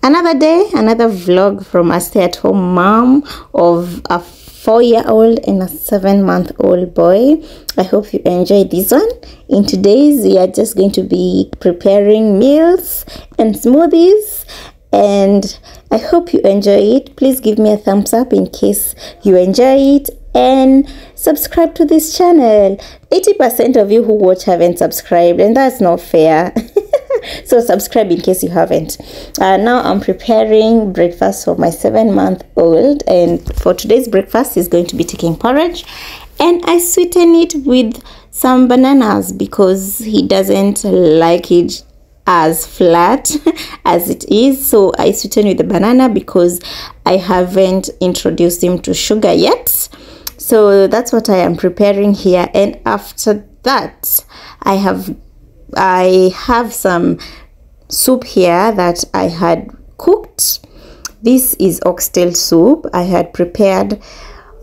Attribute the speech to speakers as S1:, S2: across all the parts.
S1: Another day, another vlog from a stay-at-home mom of a 4-year-old and a 7-month-old boy. I hope you enjoy this one. In today's, we are just going to be preparing meals and smoothies, and I hope you enjoy it. Please give me a thumbs up in case you enjoy it, and subscribe to this channel. 80% of you who watch haven't subscribed, and that's not fair. So subscribe in case you haven't. Now I'm preparing breakfast for my 7-month-old, and for today's breakfast is going to be chicken porridge, and I sweeten it with some bananas because he doesn't like it as flat as it is. So I sweeten with the banana because I haven't introduced him to sugar yet. So that's what I am preparing here, and after that I have some soup here that I had cooked. This is oxtail soup I had prepared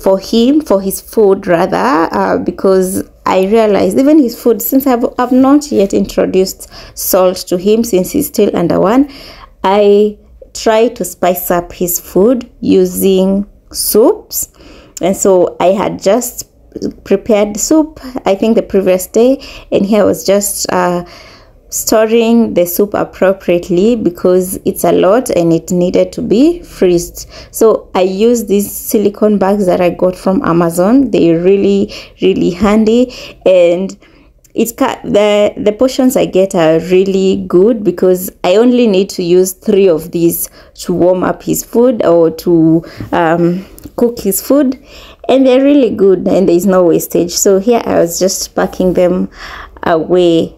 S1: for him, for his food rather, because I realized even his food, since I've not yet introduced salt to him since he's still under 1, I try to spice up his food using soups. And so I had just prepared soup, I think the previous day, and here I was just storing the soup appropriately because it's a lot and it needed to be freezed. So I use these silicone bags that I got from Amazon. They're really handy, and the portions I get are really good because I only need to use 3 of these to warm up his food or to cook his food, and they're really good and there's no wastage. So here I was just packing them away.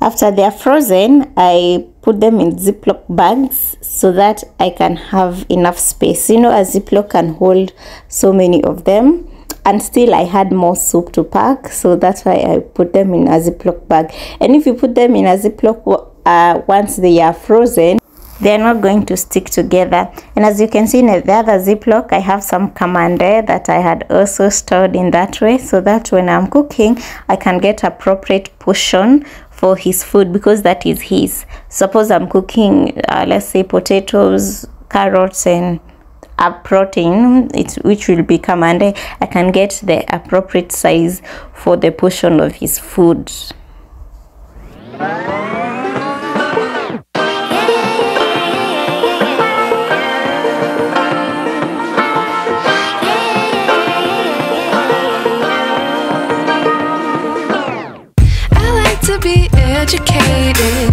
S1: After they're frozen, I put them in Ziploc bags so that I can have enough space. You know, a Ziploc can hold so many of them, and still I had more soup to pack, so that's why I put them in a Ziploc bag. And if you put them in a Ziploc once they are frozen, they're not going to stick together. And as you can see in the other Ziploc, I have some camembert that I had also stored in that way, so that when I'm cooking, I can get appropriate portion for his food, because that is his. Suppose I'm cooking, let's say potatoes, carrots, and a protein, which will be camembert, I can get the appropriate size for the portion of his food.
S2: Be educated,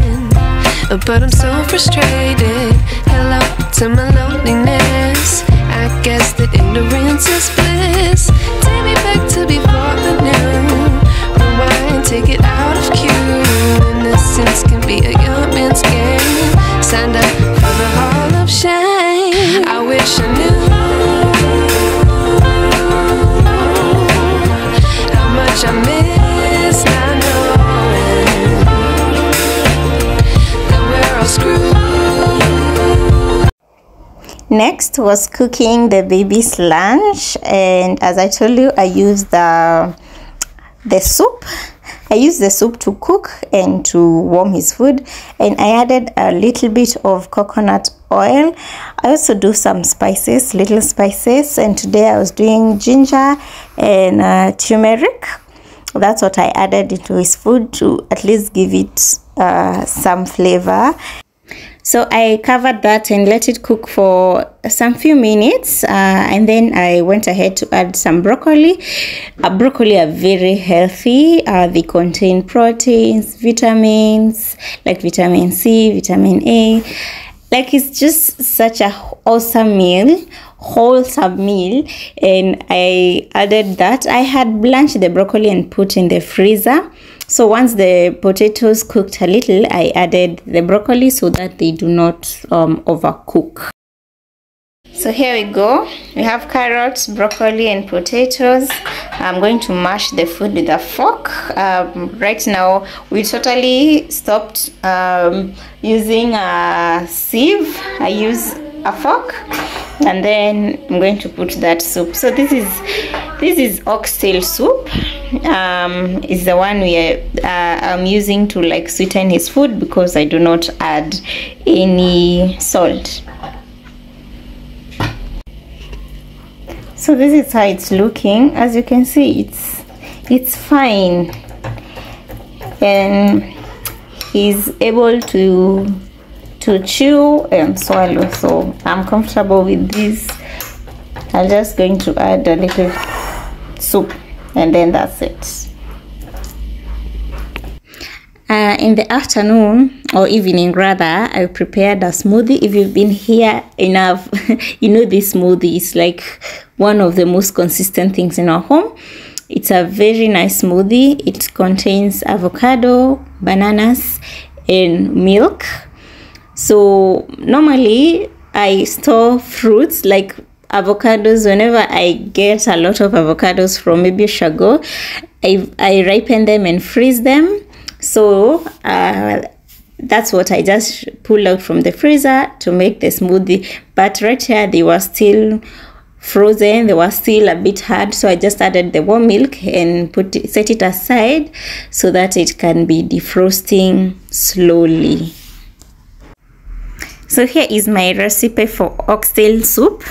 S2: but I'm so frustrated. Hello to my loneliness. I guess that ignorance is bliss. Take me back to before the new. Rewind, take it out of cue. Innocence can be a young man's game. Signed up for the hall of shame. I wish I knew how much I miss. I know
S1: Next was cooking the baby's lunch, and as I told you, I used the soup. I used the soup to cook and to warm his food, and I added a little bit of coconut oil. I also do some spices, little spices, and today I was doing ginger and turmeric. That's what I added into his food to at least give it some flavor. So I covered that and let it cook for some few minutes, and then I went ahead to add some broccoli. Broccoli are very healthy. They contain proteins, vitamins like vitamin C, vitamin A. Like, it's just such a awesome meal, wholesome meal, and I added that. I had blanched the broccoli and put in the freezer. So once the potatoes cooked a little, I added the broccoli so that they do not overcook. So here we go. We have carrots, broccoli, and potatoes. I'm going to mash the food with a fork. Right now, we totally stopped using a sieve. I use a fork. and then I'm going to put that soup. So this is oxtail soup. Is the one I'm using to like sweeten his food, because I do not add any salt. So this is how it's looking. As you can see, it's fine, and he's able to chew and swallow, so I'm comfortable with this. I'm just going to add a little soup, and then that's it. In the afternoon or evening rather, I prepared a smoothie. If you've been here enough, you know this smoothie is like one of the most consistent things in our home. It's a very nice smoothie. It contains avocado, bananas, and milk. So normally I store fruits like avocados. Whenever I get a lot of avocados from maybe Shago, I ripen them and freeze them. So that's what I just pulled out from the freezer to make the smoothie. But right here they were still frozen, they were still a bit hard, so I just added the warm milk and set it aside so that it can be defrosting slowly. So here is my recipe for oxtail soup.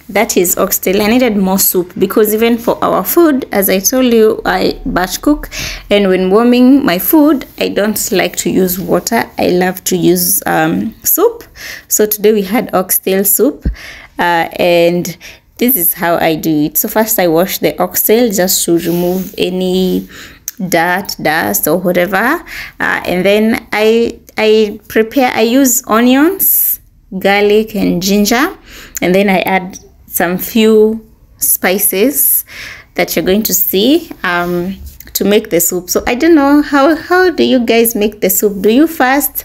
S1: That is oxtail. I needed more soup because even for our food, as I told you, I batch cook, and when warming my food, I don't like to use water. I love to use soup. So today we had oxtail soup, and this is how I do it. So first I wash the oxtail just to remove any dirt, dust or whatever, and then I use onions, garlic and ginger, and then I add some few spices that you're going to see to make the soup. So I don't know, how do you guys make the soup? Do you first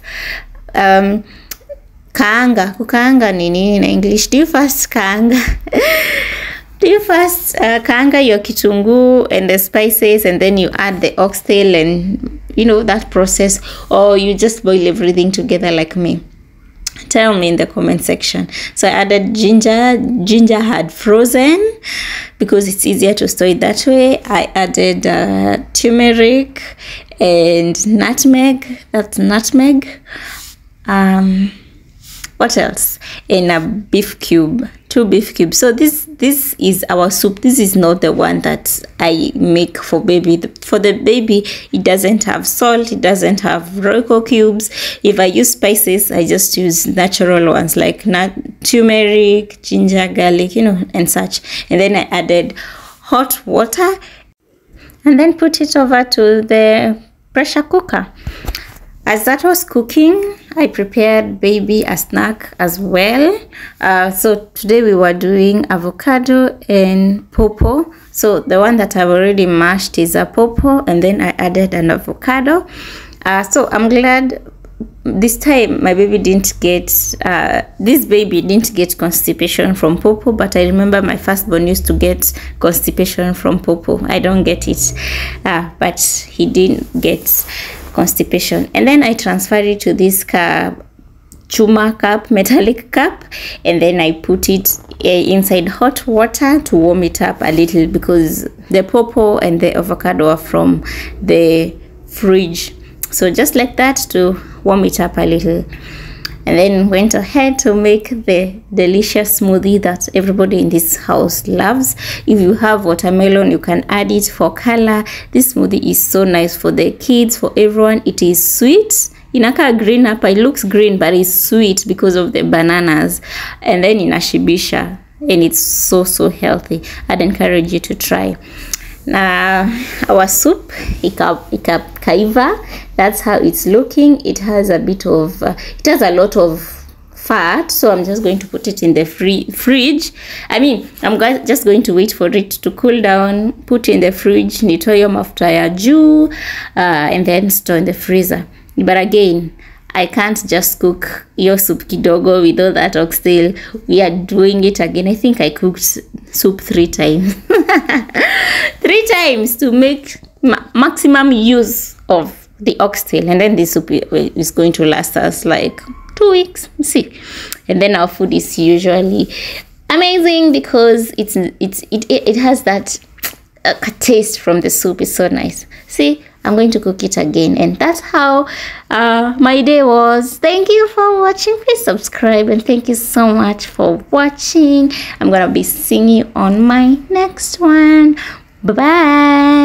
S1: kukaanga nini in English? Do you first kaanga? Do you first kaanga your kitunguu and the spices, and then you add the oxtail and that process, or you just boil everything together like me? Tell me in the comment section. So I added ginger. Ginger had frozen because it's easier to store it that way. I added turmeric and nutmeg. That's nutmeg. What else? And a beef cube, 2 beef cubes. So this is our soup. This is not the one that I make for baby. For the baby, it doesn't have salt, it doesn't have Royco cubes. If I use spices, I just use natural ones like turmeric, ginger, garlic, and such. And then I added hot water and then put it over to the pressure cooker. As that was cooking, I prepared baby a snack as well. So today we were doing avocado and pawpaw. So the one that I've already mashed is a pawpaw, and then I added an avocado. So I'm glad this time my baby didn't get, this baby didn't get constipation from pawpaw, but I remember my firstborn used to get constipation from pawpaw. I don't get it, but he didn't get constipation. And then I transferred it to this chuma cup, metallic cup, and then I put it inside hot water to warm it up a little, because the pawpaw and the avocado are from the fridge. So just like that, to warm it up a little, and then went ahead to make the delicious smoothie that everybody in this house loves. If you have watermelon, you can add it for color. This smoothie is so nice for the kids, for everyone. It is sweet. Inaka green apple, it looks green, but it's sweet because of the bananas, and then inashibisha, and it's so healthy. I'd encourage you to try. Now our soup kaiva, that's how it's looking. It has a bit of it has a lot of fat, so I'm just going to put it in the fridge. I'm just going to wait for it to cool down, put in the fridge, nitoyo mafuta ya juu, and then store in the freezer. But again, I can't just cook your soup kidogo with all that oxtail. We are doing it again. I think I cooked soup 3 times. 3 times to make maximum use of the oxtail. And then this soup is going to last us like 2 weeks. See. And then our food is usually amazing, because it has that taste from the soup. Is so nice. See, I'm going to cook it again, and that's how my day was. Thank you for watching. Please subscribe, and thank you so much for watching. I'm gonna be seeing you on my next one. Bye bye.